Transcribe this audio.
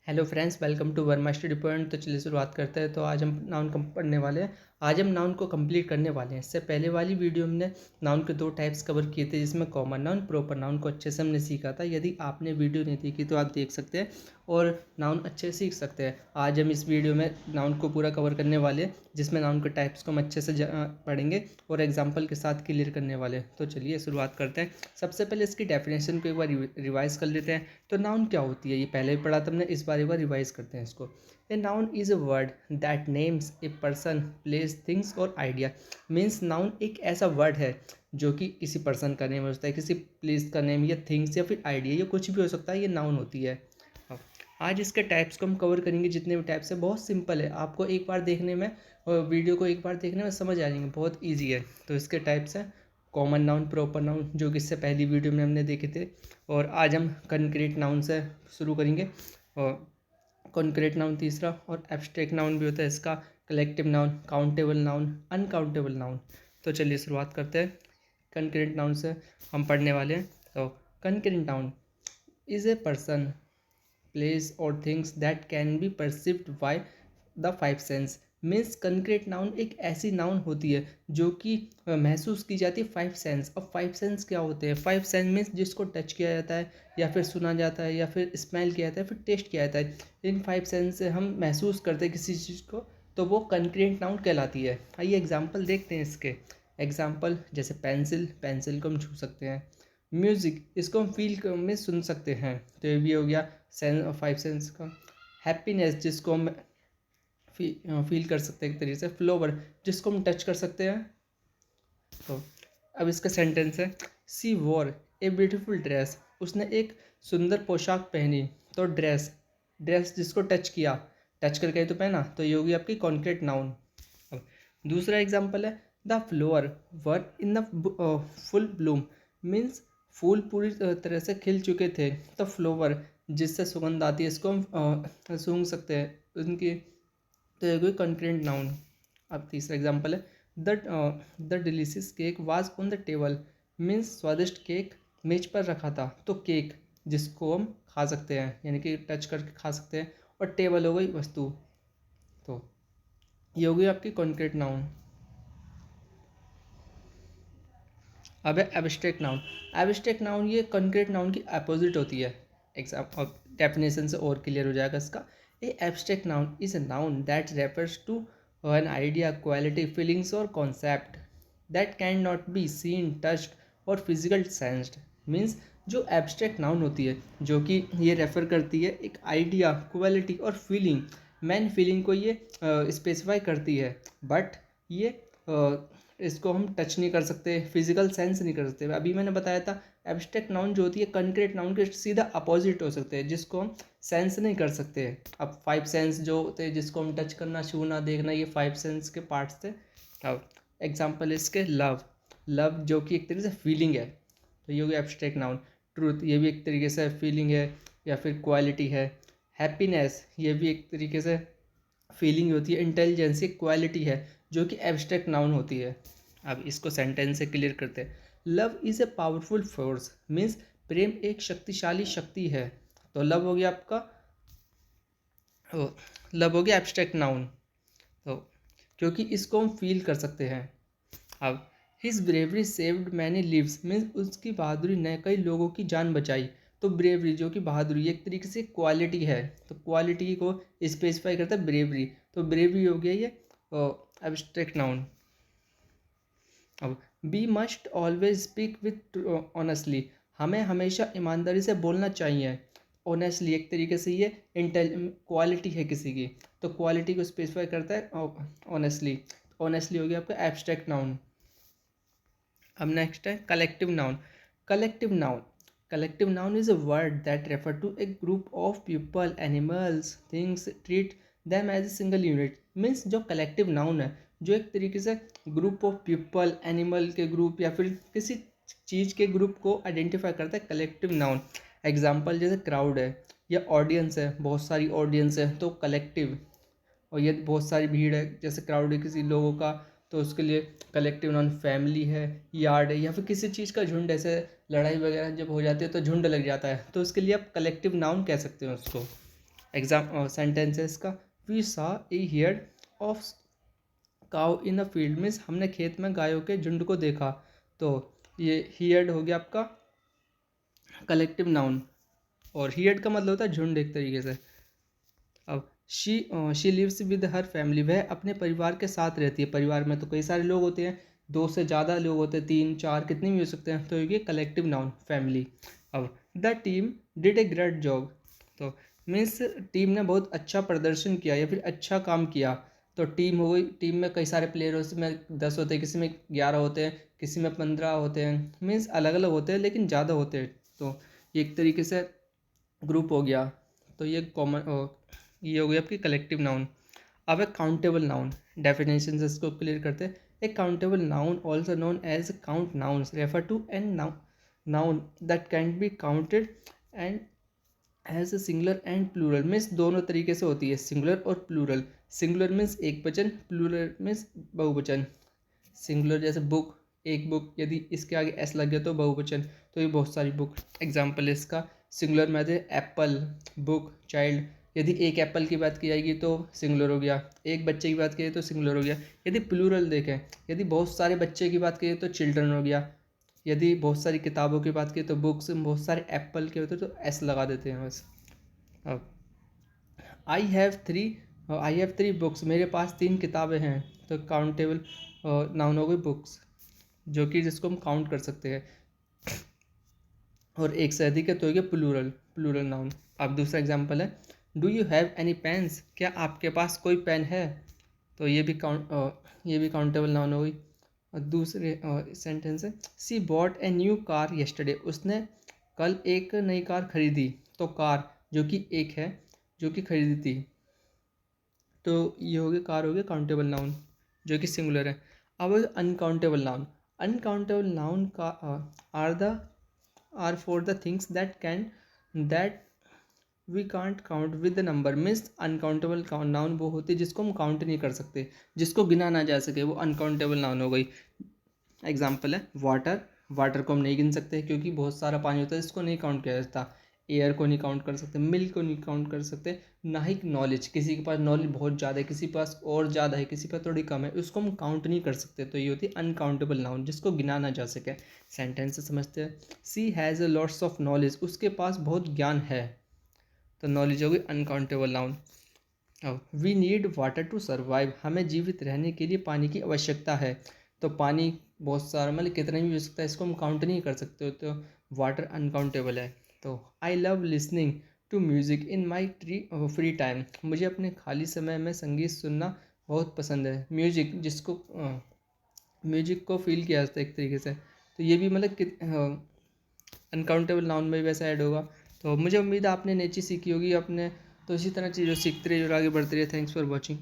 Hello friends, welcome to Verma study point. तो चलिए शुरुआत करते हैं। तो आज हम नाउन कम पढ़ने वाले हैं। आज हम नाउन को कंप्लीट करने वाले हैं। इससे पहले वाली वीडियो में हमने नाउन के दो टाइप्स कवर किए थे, जिसमें कॉमन नाउन, प्रॉपर नाउन को अच्छे से हमने सीखा था। यदि आपने वीडियो नहीं देखी तो आप देख सकते हैं और नाउन अच्छे से सीख सकते हैं। आज हम इस वीडियो में नाउन को पूरा कवर करने वाले हैं, जिसमें नाउन के टाइप्स को हम अच्छे से पढ़ेंगे और एग्जाम्पल के साथ क्लियर करने वाले हैं। तो चलिए शुरुआत करते हैं। सबसे पहले इसकी डेफिनेशन को एक बार रिवाइज कर लेते हैं। तो नाउन क्या होती है, ये पहले भी पढ़ा था हमने, इस बार एक बार रिवाइज करते हैं इसको। A noun is a word that names A person, place, things और आइडिया। मीन्स नाउन एक ऐसा वर्ड है जो कि किसी पर्सन का नेम हो सकता है, किसी प्लेस का नेम या थिंग्स या फिर आइडिया, या कुछ भी हो सकता है। ये नाउन होती है। आज इसके टाइप्स को हम कवर करेंगे। जितने भी टाइप्स है बहुत सिंपल है, आपको एक बार देखने में और वीडियो को एक बार देखने में समझ आ जाएंगे, बहुत ईजी है। तो इसके टाइप्स हैं कॉमन नाउन, प्रॉपर नाउन, जो कि इससे पहली वीडियो में हमने देखे थे। और आज हम कंक्रीट नाउन से शुरू करेंगे। और कॉन्क्रीट नाउन तीसरा, और एब्स्ट्रैक्ट नाउन भी होता है इसका, collective noun, countable noun, uncountable noun. तो चलिए शुरुआत करते हैं। कंक्रीट नाउन से हम पढ़ने वाले हैं। तो concrete noun is a person, place और things that can be perceived by the five sense. Means concrete noun एक ऐसी नाउन होती है जो कि महसूस की जाती है फाइव सेंस। अब फाइव सेंस क्या होते हैं? फाइव सेंस मीन्स जिसको टच किया जाता है, या फिर सुना जाता है, या फिर स्मेल किया जाता है, फिर टेस्ट किया जाता है। इन फाइव सेंस से हम महसूस करते हैं किसी चीज़ को, तो वो कंक्रीट नाउन कहलाती है। आइए एग्जाम्पल देखते हैं इसके। एग्जाम्पल जैसे पेंसिल, पेंसिल को हम छू सकते हैं। म्यूज़िक, इसको हम फील में सुन सकते हैं। तो ये भी हो गया फाइव सेंस का। हैप्पीनेस, जिसको हम फील कर सकते हैं एक तरीके से। फ्लोवर, जिसको हम टच कर सकते हैं। तो अब इसका सेंटेंस है, सी वॉर ए ब्यूटीफुल ड्रेस, उसने एक सुंदर पोशाक पहनी। तो ड्रेस, ड्रेस जिसको टच किया, टच करके तो पहना, तो ये होगी आपकी कॉन्क्रीट नाउन। अब दूसरा एग्जांपल है, the flower were in the full bloom. Means फूल पूरी तरह से खिल चुके थे। तो फ्लोवर जिससे सुगंध आती है, इसको हम सूंघ सकते हैं उनकी, तो ये कोई कंक्रीट नाउन। अब तीसरा एग्जांपल है, the delicious cake was on the table. Means स्वादिष्ट केक मेज पर रखा था। तो केक जिसको हम खा सकते हैं, यानी कि टच करके खा सकते हैं, और टेबल हो गई वस्तु। तो ये हो गई आपकी कंक्रीट नाउन। अब है एब्स्ट्रैक्ट नाउन। एब्स्ट्रैक्ट नाउन ये कंक्रीट नाउन की अपोजिट होती है। एग्जाम और डेफिनेशन से और क्लियर हो जाएगा इसका। A abstract noun is a noun that refers to an idea, quality, feelings और concept that can not be seen, touched और फिजिकल सेंस्ड। मीन्स जो एब्स्ट्रैक्ट नाउन होती है, जो कि ये रेफर करती है एक आइडिया, क्वालिटी और फीलिंग, मैन फीलिंग को ये स्पेसिफाई करती है। बट ये इसको हम टच नहीं कर सकते, फिजिकल सेंस नहीं कर सकते। अभी मैंने बताया था एब्स्ट्रैक्ट नाउन जो होती है कंक्रीट नाउन के सीधा अपोजिट हो सकते हैं, जिसको हम सेंस नहीं कर सकते। अब फाइव सेंस जो होते हैं, जिसको हम टच करना, छूना, देखना, ये फाइव सेंस के पार्ट्स थे। अब एग्जाम्पल इसके, लव, लव जो कि एक तरीके से फीलिंग है, तो ये हो गया एब्स्ट्रैक्ट नाउन। ट्रूथ, ये भी एक तरीके से फीलिंग है या फिर क्वालिटी है। हैप्पीनेस, ये भी एक तरीके से फीलिंग होती है। इंटेलिजेंस एक क्वालिटी है जो कि एब्स्ट्रैक्ट नाउन होती है। अब इसको सेंटेंस से क्लियर करते हैं। Love is a powerful force. Means प्रेम एक शक्तिशाली शक्ति है। तो लव हो गया आपका, लव हो गया एब्स्ट्रैक्ट नाउन, तो क्योंकि इसको हम फील कर सकते हैं। अब his bravery saved many lives. Means उसकी बहादुरी ने कई लोगों की जान बचाई। तो ब्रेवरी जो कि बहादुरी एक तरीके से क्वालिटी है, तो क्वालिटी को स्पेसिफाई करता है ब्रेवरी। तो ब्रेवरी हो गया ये एब्स्ट्रैक्ट नाउन। अब we must always speak with honestly, हमें हमेशा ईमानदारी से बोलना चाहिए। ऑनेस्टली एक तरीके से ये क्वालिटी है किसी की, तो क्वालिटी को स्पेसिफाई करता है ऑनेस्टली। ऑनेस्टली हो गया आपका एब्स्ट्रैक्ट नाउन। अब नेक्स्ट है collective noun. Collective noun, collective noun is a word that refer to a group of people, animals, things, treat them as a single unit. Means जो collective noun है, जो एक तरीके से ग्रुप ऑफ पीपल, एनिमल के group या फिर किसी चीज़ के ग्रुप को आइडेंटिफाई करता है, कलेक्टिव नाउन। एग्जाम्पल जैसे क्राउड है या ऑडियंस है, बहुत सारी ऑडियंस है तो कलेक्टिव। और ये बहुत सारी भीड़ है, जैसे क्राउड है किसी लोगों का, तो उसके लिए कलेक्टिव नाउन। फैमिली है, यार्ड है, या फिर किसी चीज़ का झुंड, ऐसे लड़ाई वगैरह जब हो जाती है तो झुंड लग जाता है, तो उसके लिए आप कलेक्टिव नाउन कह सकते हो उसको। एग्जाम सेंटेंसेस का, we saw a herd of cow in a field means हमने खेत में गायों के झुंड को देखा। तो ये हियर्ड हो गया आपका कलेक्टिव नाउन, और हियर्ड का मतलब होता है झुंड एक तरीके से। अब she lives with her family, वह अपने परिवार के साथ रहती है। परिवार में तो कई सारे लोग होते हैं, दो से ज़्यादा लोग होते हैं, तीन चार कितने भी हो सकते हैं, तो ये कलेक्टिव नाउन फैमिली। अब the team did a great job, तो मीन्स टीम ने बहुत अच्छा प्रदर्शन किया या फिर अच्छा काम किया। तो टीम हो गई, टीम में कई सारे प्लेयर हो, उसमें 10 होते हैं, किसी में 11 होते हैं, किसी में 15 होते हैं, मीन्स अलग अलग होते हैं लेकिन ज़्यादा होते हैं। तो ये एक तरीके से ग्रुप हो गया। तो ये कॉमन, ये हो गई आपकी कलेक्टिव नाउन। अब एक काउंटेबल नाउन, डेफिनेशन से इसको क्लियर करते हैं। A countable noun also known as count nouns refer to an noun that can be counted and as a singular and plural, means दोनों तरीके से होती है, सिंगुलर और प्लूरल। सिंगुलर मीन्स एक वचन, प्लूरल मीन्स बहुवचन। सिंगुलर जैसे बुक, एक बुक, यदि इसके आगे एस लग गया तो बहुवचन, तो ये बहुत सारी बुक। एग्जाम्पल इसका सिंगुलर में है एप्पल, बुक, चाइल्ड। यदि एक एप्पल की बात की जाएगी तो सिंगुलर हो गया, एक बच्चे की बात की जाए तो सिंगुलर हो गया। यदि प्लूरल देखें, यदि बहुत सारे बच्चे की बात करें तो चिल्ड्रन हो गया। यदि बहुत सारी किताबों की बात करें तो बुक्स, बहुत सारे एप्पल के होते तो एस लगा देते हैं बस। अब आई हैव थ्री बुक्स, मेरे पास 3 किताबें हैं। तो काउंटेबल नाउन हो गई बुक्स, जो कि जिसको हम काउंट कर सकते हैं, और एक से अधिक है तो ये प्लूरल, प्लूरल नाउन। अब दूसरा एग्जांपल है, do you have any pens, क्या आपके पास कोई पेन है। तो ये भी काउंटेबल नाउन हो गई। और दूसरे सेंटेंस है, she bought a new car yesterday, उसने कल एक नई कार खरीदी। तो कार जो कि एक है, जो कि खरीदी थी, तो ये हो गया कार हो गया काउंटेबल नाउन जो कि सिंगुलर है। अब अनकाउंटेबल नाउन, अनकाउंटेबल नाउन का are for the things that we can't count with the number, means uncountable noun वो होती है जिसको हम काउंट नहीं कर सकते, जिसको गिना ना जा सके, वो अनकाउंटेबल नाउन हो गई। एग्जाम्पल है वाटर, वाटर को हम नहीं गिन सकते क्योंकि बहुत सारा पानी होता है, इसको नहीं काउंट किया जाता। एयर को नहीं काउंट कर सकते, मिल्क को नहीं काउंट कर सकते, ना ही नॉलेज, किसी के पास नॉलेज बहुत ज़्यादा है, किसी के पास और ज़्यादा है, किसी पर थोड़ी कम है, उसको हम काउंट नहीं कर सकते। तो ये होती है अनकाउंटेबल नाउन, जिसको गिना ना जा सके। सेंटेंस से समझते हैं, she has a lots of knowledge, उसके पास बहुत ज्ञान है। तो नॉलेज होगी अनकाउंटेबल नाउन। अब we need water to survive, हमें जीवित रहने के लिए पानी की आवश्यकता है। तो पानी बहुत सारा, मतलब कितना भी हो सकता है, इसको हम काउंट नहीं कर सकते हो, तो वाटर अनकाउंटेबल है। तो I love listening to music in my free time, मुझे अपने खाली समय में संगीत सुनना बहुत पसंद है। म्यूजिक जिसको म्यूजिक को फील किया जाता है एक तरीके से, तो ये भी मतलब अनकाउंटेबल नाउन में भी वैसा ऐड होगा। तो मुझे उम्मीद है आपने नई चीज़ सीखी होगी अपने, तो इसी तरह चीज़ें सीखते रहिए और आगे बढ़ते रहिए। Thanks for watching.